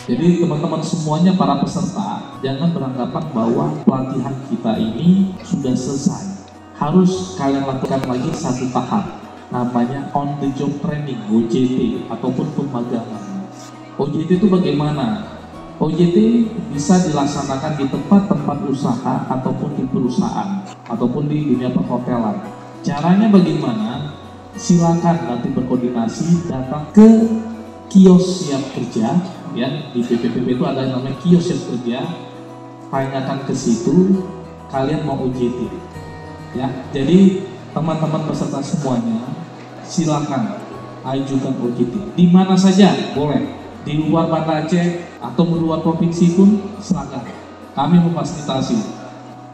Jadi teman-teman semuanya, para peserta, jangan beranggapan bahwa pelatihan kita ini sudah selesai. Harus kalian lakukan lagi satu tahap, namanya on the job training, OJT, ataupun pemagangan. OJT itu bagaimana? OJT bisa dilaksanakan di tempat-tempat usaha ataupun di perusahaan ataupun di dunia perhotelan. Caranya bagaimana? Silakan nanti berkoordinasi datang ke kios siap kerja, ya, di BPPP itu ada yang namanya kios siap kerja. Tanyakan ke situ kalian mau OJT, ya. Jadi teman-teman peserta semuanya silakan ajukan OJT di mana saja boleh, di luar Banda Aceh atau di luar provinsi pun silakan. Kami memfasilitasi.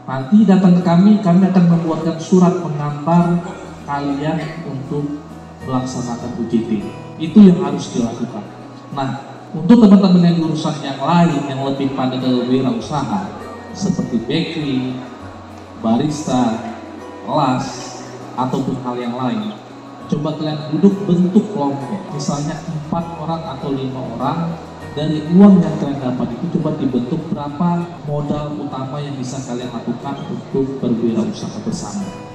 Nanti datang ke kami akan membuatkan surat pengantar kalian untuk melaksanakan OJT. Itu yang harus dilakukan. Nah, untuk teman-teman yang jurusan yang lain yang lebih pada ke wirausaha seperti bakery, barista, kelas, ataupun hal yang lain, coba kalian duduk bentuk kelompok, misalnya 4 orang atau 5 orang. Dari uang yang kalian dapat itu coba dibentuk berapa modal utama yang bisa kalian lakukan untuk berwirausaha bersama.